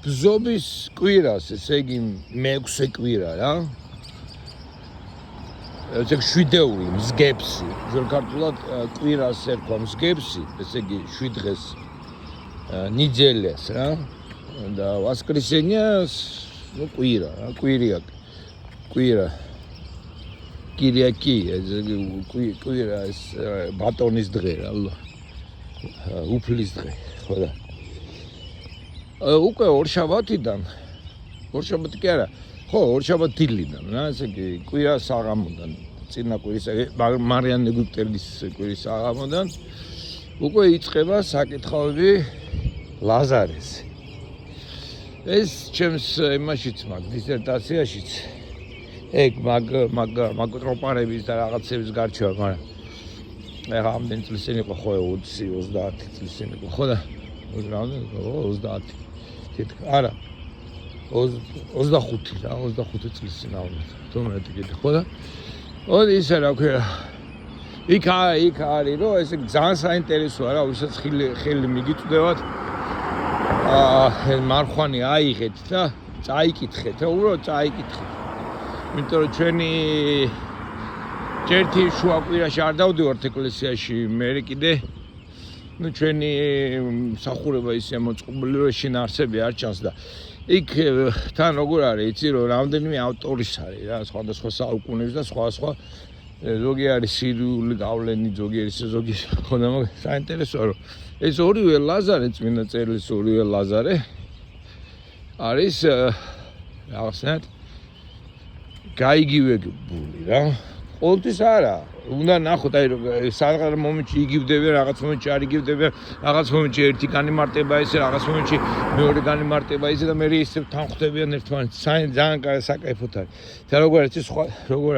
ბზობის კვირას, ესე იგი მე-6 კვირა რა. ესე შვიდეული მსგებსი, ზოგადად კვირას ერქვა მსგებსი, ესე იგი 7 დღეს ნიძელეს რა. და ვასკრესენიას, ну კვირა, კვირია. კირიაკი, კვირა ეს ბატონის დღე რა. უფლის დღე, ხო და. უკვე ორშაბათიდან, ორშაბათი კი არა, ხო, ორშაბათილიდან რა, ესე იგი კვირა საღამოდან, წინა კვირის, მარიან ეგვიპტელის კვირის საღამოდან უკვე იწყება საკითხავები ლაზარეს. ეს ჩემს იმაშიც მაგ დისერტაციაშიც ეგ მაგ ტროპარების და რაღაცების გარჩევა, მაგრამ ეხლა ამდენ წლისენი იყო ხო 20-30 წლისენი იყო ხო და 30 თითქ არა 25 რა 25 წლის წინ ალბათ თუ მეტი კიდე ხო და ოდი ისე რა ქვია იქ არის რომ ესე ძალიან საინტერესოა რა ვისაც ხელი მიგიწვდევათ მარხვანი აიღეთ და წაიკითხეთ უბრალოდ წაიკითხეთ იმიტომ რომ ჩვენი ჯერთი შუა კვირაში არ დავდივართ ეკლესიაში მე კიდე ну ჩვენი მსახურება ისე მოწყობილი რომ შინაარსები არ ჩანს და იქ თან როგორ არის იცი რომ რამდენიმე ავტორის არის რა სხვადასხვა საუკუნეების და სხვა ზოგი არის სირიული გავლენი ზოგი ხოდა საინტერესოა რომ ეს ორივე ლაზარე წმინდა წერილის ორივე ლაზარე არის რაღაცნაირად გაიგივებული რა ყოველთვის არა უნდა ნახოთ აი რაღაც მომენტში იგივდება რაღაც მომენტში არ იგივდება რაღაც მომენტში ერთი განიმარტება ესე რაღაც მომენტში მეორე განიმარტება ესე და მე ისე თან ხვდებიან ერთმანეთს ძალიან საკაიფოთ არის და როგორ არის სხვა როგორ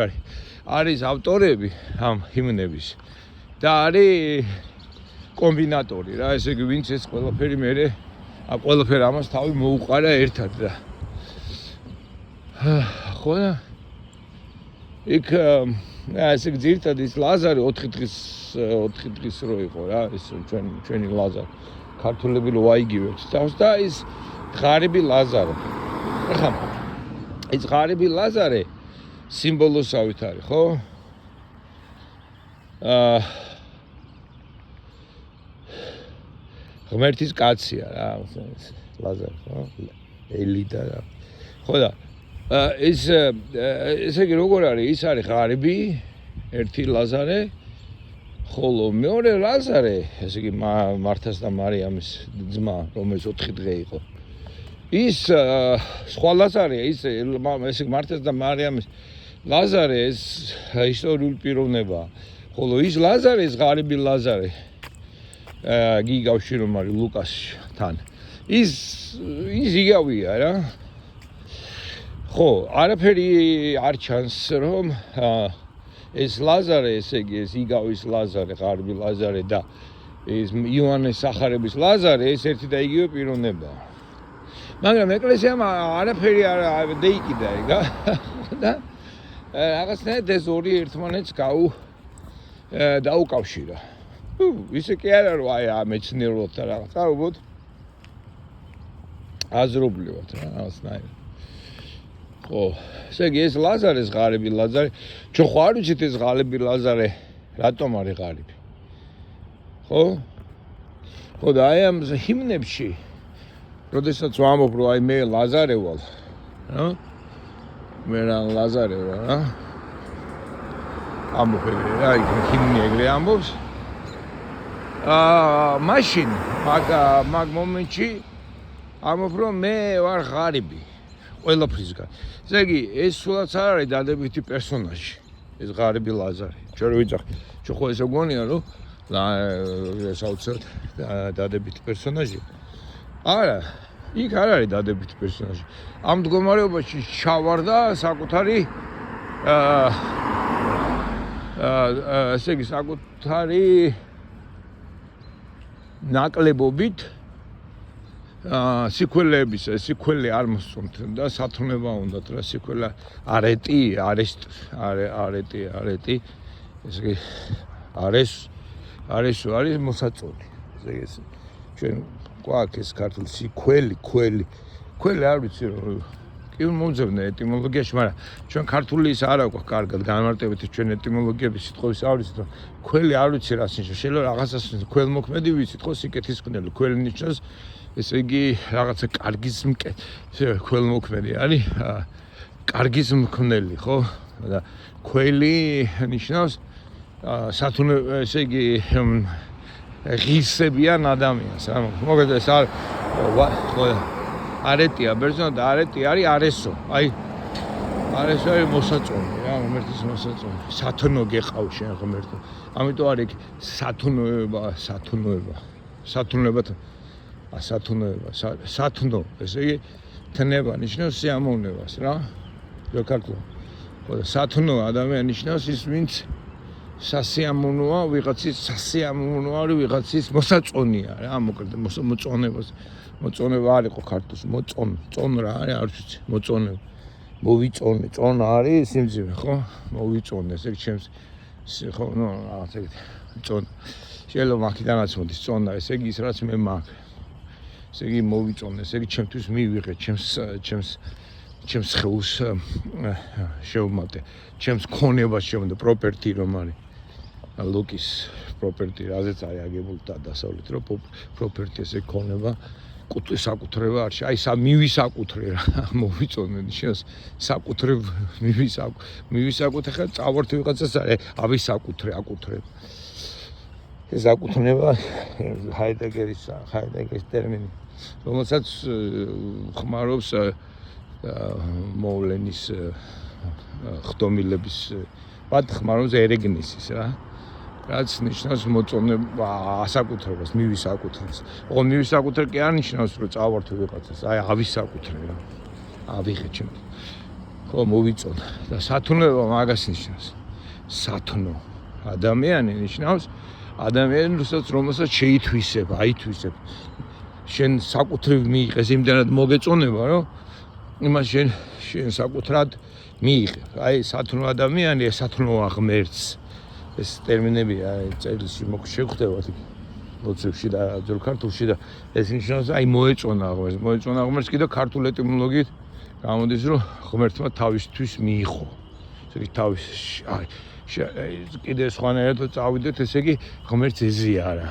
არის ავტორები ამ ჰიმნების და არის კომბინატორი რა ესე იგი ვინც ეს ყველაფერი მე ყველაფერი ამას თავი მოუყარა ერთად და ხო და იქ ესე ძირითადად ის ლაზარე 4 დღის რო იყო რა ეს ჩვენი ლაზარე ქართულები რო აიგივებთ თავს და ის ღარიბი ლაზარე ახლა ის ღარიბი ლაზარე სიმბოლოსავით არის ხო ღმერთის კაცია რა ლაზარე ხო ელიდა რა ხო და ესე იგი როგორ არის ის არის ღარიბი ერთი ლაზარე ხოლო მეორე ლაზარე ესე იგი მართას და მარიამის ძმა რომელიც 4 დღე იყო ის სხვა ლაზარეა ის ესე იგი მართას და მარიამის ლაზარე ეს ისტორიული პიროვნება ხოლო ის ლაზარე ის ღარიბი ლაზარე გიგავში რომ არის ლუკასთან ის იგავია რა ხო, არაფერი არ ჩანს რომ ეს ლაზარე, ესე იგი ეს იგავის ლაზარე, ღარიბი ლაზარე და ეს იოანეს სახარების ლაზარე ეს ერთი და იგივე პიროვნებაა. მაგრამ ეკლესიამ არაფერი არ დაიკიდა ეგა და რაღაცნაირად ეს ორი ერთმანეთს დაუკავშირა. ისე კი არა რომ აი მეცნიერულად და რაღაცა უბრალოდ აზრობრივად რა რაღაცნაირად ხო, ესე იგი ეს ლაზარეს ღარიბი ლაზარე, ჩვენ ხო არ ვიცით ეს ღარიბი ლაზარე რატომ არის ღარიბი. ხო? ხო და აი ამ ჰიმნებში, როდესაც ვამბობ რომ აი მე ლაზარე ვალ, რა? მე რა ლაზარე ვარ, რა? ამბობ ეგრე რა, ჰიმნი ეგრე ამბობს. მაშინ მაგ მომენტში ამბობ რომ მე ვარ ღარიბი. ყველაფრისგან. ესე იგი, ეს სულაც არ არის დადებითი პერსონაჟი. ეს ღარიბი ლაზარე. ჩვენ რო ვიძახ, ჩვენ ხო ესე გონია რომ საოცრად დადებითი პერსონაჟი. არა, იქ არ არის დადებითი პერსონაჟი. ამ მდგომარეობაში ჩავარდა საკუთარი ესე იგი, საკუთარი ნაკლებობით სიკველი არ მოსწონთ და სათნოება უნდათ რა სიკველა არეტი ესე იგი არის მოსაწონი ესე იგი ჩვენ გვაქვს ეს ქართული სიკველი Kveli არ ვიცი რომ კი მომძებნე ეტიმოლოგიაში, მაგრამ ჩვენ ქართული ის არ აქვს კარგად განმარტებით ჩვენ ეტიმოლოგიების სიტყვის არ ვიცით რომ kveli არ ვიცი რას ნიშნავს. შეიძლება რაღაცას ქველმოქმედი ვიცით ხო სიკეთისმკნელი. kveli ნიშნავს ესე იგი რაღაცა კარგის ქველმოქმედი არის კარგის მკვნელი ხო და kveli ნიშნავს სათუნე ესე იგი ღირსებიან ადამიანს რა მოგეთ ეს არ ხო არეტია ბერძნულად და არეტი არის არესო აი არესო არის მოსაწონი რა ღმერთის მოსაწონი სათნო გეყავ შენ ღმერთო ამიტომ არის იქ სათნოება სათნო ესე იგი თნება ნიშნავს სიამოვნებას რა ქართულად ხო სათნო ადამიანი ნიშნავს ის ვინც სასიამოვნოა ვიღაცის მოსაწონია რა მოკლედ მოწონება არ იყო ქართულში წონ რა არის არ ვიცი მოწონება მოვიწონე წონა არის სიმძიმე ხო მოვიწონე ესე ჩემს ხო ნუ რაღაც ეგეთი წონა შეიძლება მაგიდანაც მოდის წონა ესე იგი ის რაც მე მაქვს ესე იგი მოვიწონე ესე იგი ჩემთვის მივიღე ჩემს ხელს შევმატე ჩემს ქონებას შევმატე პროპერტი რომ არის ლუკის პროპერტი რაზეც არის აგებული და დასავლეთ რომ პროპერტი ესე ქონება საკუთრება არში აი მივისაკუთრე რა მოვიწონე ნიშნავს საკუთრებ მივისაკუთრე ხა წავართ ვიღაცას არის ავისაკუთრე ეს აკუთრება ჰაიდეგერის ტერმინი რომელსაც ხმარობს მოვლენის ხდომილების ბად ხმარობს ერეგნისის რა რაც ნიშნავს მოწონება ასაკუთრებას მივისაკუთრებას ოღონდ მივისაკუთრე კი არ ნიშნავს რომ წავართ ვიღაცას აი ავისაკუთრე რა ავიღე ჩემ ხო მოვიწონა და სათნოება მაგას ნიშნავს სათნო ადამიანი ნიშნავს ადამიანი რომელსაც შეითვისებ აითვისებ შენ საკუთრივ მიიღეს იმდანად მოგეწონება რომ იმას შენ საკუთრად მიიღებ აი სათნო ადამიანი სათნოა ღმერთს ეს ტერმინებია წერილში შეხვდება ლოცვებში და ძველ ქართულში და ეს ნიშნავს აი მოეწონა ღმერთს კიდე ქართულ ეტიმოლოგიით გამოდის რომ ღმერთმა თავისთვის მიიღო ესე იგი თავის აი კიდე სხვანაირად წავიდეთ ესე იგი ღმერთს ეზიარა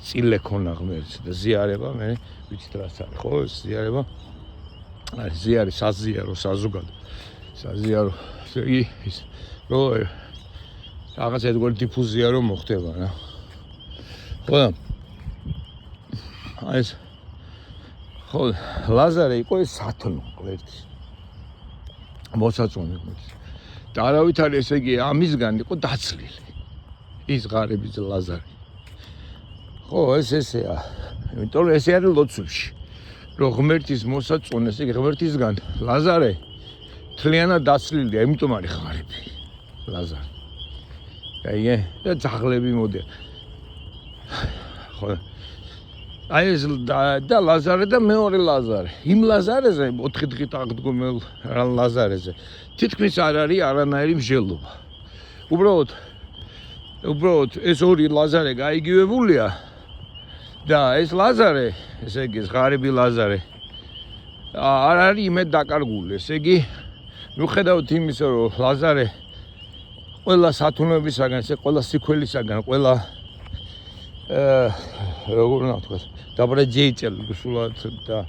წილე ქონა ღმერთს და ზიარება მე ვიცით რაც არის ხო ზიარება არის ზიარი საზიარო საზოგადო საზიარო ესე იგი ის რო რაღაც ერთგვარი დიფუზია რომ მოხდება რა ხო ეს ხო ლაზარე იყო ეს სათნო ღმერთის მოსაწონი ღმერთის და არავით არის ესე იგი ამისგან იყო დაცლილი ის ღარიბი ლაზარე ხო ესეა იმიტომ რომ ესე არის ლოცვებში რომ ღმერთის მოსაწონი ესე იგი ღმერთისგან ლაზარე თლიანად დაცლილია იმიტომ არის ღარიბი ლაზარე აი და ძაღლები მოდიან ხო აი ეს და ლაზარე და მეორე ლაზარე იმ ლაზარეზე 4 დღით აღდგომელ ლაზარეზე თითქმის არ არის არანაირი მსჯელობა უბრალოდ ეს ორი ლაზარე გაიგივებულია და ეს ლაზარე ესე იგი ღარიბი ლაზარე არ არის იმედ დაკარგული ესე იგი მიუხედავად იმისა რომ ლაზარე ყველა სათნოებისაგან, ყველა სიქველისაგან, ყველა როგორ უნდა ვთქვა, დაბრაჯეიჭელი სულად და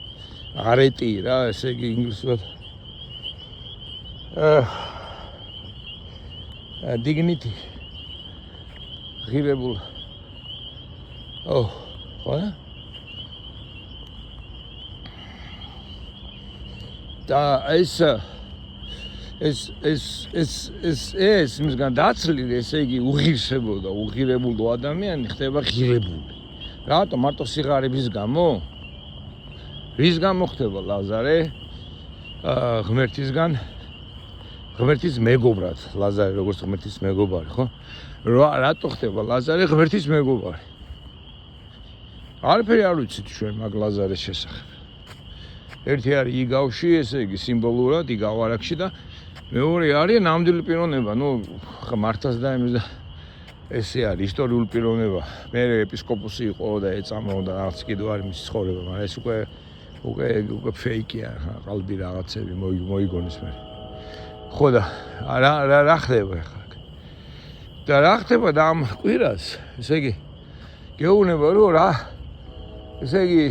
არეტი რა, ესე იგი ინგლისურად dignity ღირებულ ხო და ეს მისგან დაცლილი ესე იგი უღირებულო ადამიანი ხდება ღირებული რატო მარტო სიღარიბის გამო რის გამო ხდება ლაზარე ღმერთისგან ღმერთის მეგობრად ლაზარე როგორც ღმერთის მეგობარი ხო რატო ხდება ლაზარე ღმერთის მეგობარი არაფერი არ ვიცით ჩვენ მაგ ლაზარეს შესახებ ერთი არის იგავში ესე იგი სიმბოლურად იგავ არაკში და მეორე არის ნამდვილი პიროვნება ნუ მართას და იმის და ესე არის ისტორიული პიროვნება მე ეპისკოპოსი იყო და ეწამო და რაღაც კიდევ არის მისი ცხოვრება მაგრამ ეს უკვე უკვე ფეიკია, ყალბი რაღაცები მოიგონეს მე. ხო და რა ხდება ახლა? და რა ხდება და ამ კვირას, ესე იგი გეუბნება რომ რა ესე იგი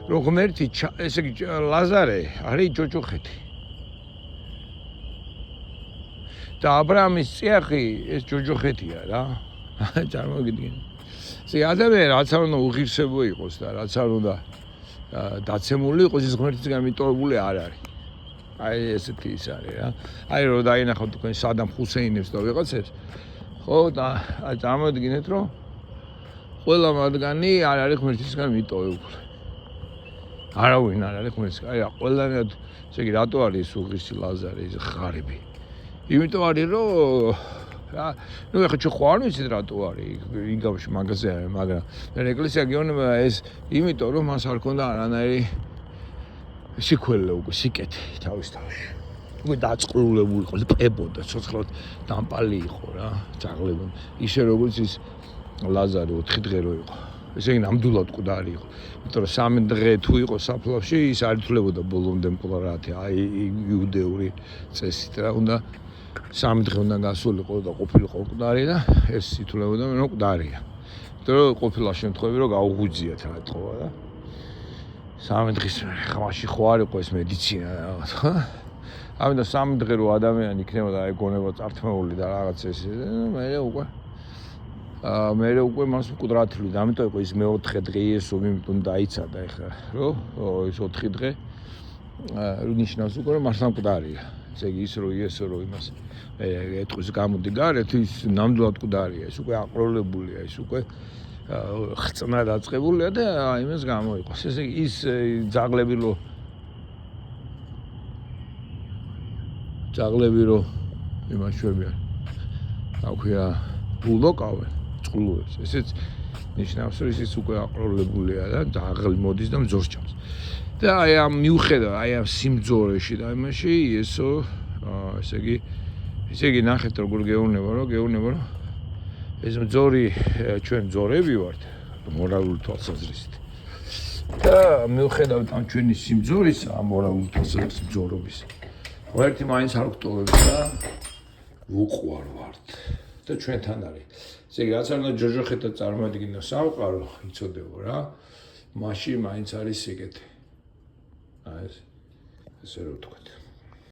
რომ ღმერთი ესე იგი ლაზარე არის ჯოჯოხეთი და აბრაამის ციახი ეს ჯოჯოხეთია რა წარმოგიდგენ ესე ადამიანი რაც არ უნდა უღირსებო იყოს და რაც არ უნდა დაცემული იყოს ის ღმერთისგან მიტოვებული არ არის აი ესეთი ის არის რა აი რომ დაინახავთ თქვენ სადამ ხუსეინებს და ვიღაცებს ხო და წარმოგიდგენთ რომ ყველა მათგანი არ არის ღმერთისგან მიტოვებული არავინ არ არის ღმერთისგან აი ყველანაირად ესე იგი რატო არის ეს უღირსი ლაზარე ეს ღარიბი იმიტომ არის რომ რა ნუ ეხლა ჩვენ ხო არ ვიცით რატო არის იგავში მაღაზია მაგრამ ეკლესია გეუბნება ეს იმიტომ რომ მას არ ქონდა არანაირი სიკველე უკვე სიკეთე თავის თავში უკვე დაწყრულებული იყო პებოდა ცოცხლად დამპალი იყო რა ძაღლებო ისე როგორც ის ლაზარე 4 დღე რო იყო ესე იგი ნამდვილად მკვდარი იყო იმიტომ რომ 3 დღე თუ იყო საფლავში ის არ ითვლებოდა ბოლომდე მკვდარათი აი იუდეური წესით რა უნდა 3 დღე უნდა გასულიყო და ყოფილიყო მკვდარი და ეს ითვლებოდა რომ მკვდარია იმიტომ რომ ყოფილა შემთხვევები რომ გაუღვიძიათ რა თქმა და 3 დღის ხმაში ხო არ იყო ეს მედიცინა რაღაც ხო ამიტომ 3 დღე რო ადამიანი იქნებოდა ეგონება წართმეული და რაღაც ეს მე უკვე მას მკვდრათილი და ამიტომ იყო ის მე-4 დღე იესო მიმდუნ დაიცადა ეხლა რომ ის 4 დღე ნიშნავს უკვე რომ მართლა მკვდარია ესე იგი ის რომ იესო რომ იმას ეტყვის გამოდი გარეთ ის ნამდვილად მკვდარია ის უკვე აყროლებულია ის უკვე ხწნა დაწყებულია და იმას გამოიყოს ესე იგი ის ძაღლები რო იმას შვებიან რა ქვია ბულოკავენ წყლუებს ესეც ნიშნავს რომ ის უკვე აყროლებულია და ძაღლი მოდის და მძორს ჭამს და აი ამ მიუხედავად აი ამ სიმძორეში და იმაში ესო ესე იგი ნახეთ როგორ გეუბნება რომ ეს მძორი ჩვენ მძორები ვართ მორალური თვალსაზრისით და მიუხედავად ამ ჩვენი სიმძორისა ამ მორალური თვალსაზრისით მძორობის ვერთი მაინც არ გვტოვებს და ვუყვარ ვართ და ჩვენთან არის ესე იგი რაც არ უნდა ჯოჯოხეთად წარმოადგინოს სამყარო იცოდებო რა მაშინ მაინც არის სიკეთე აი ესე რო ვთქვათ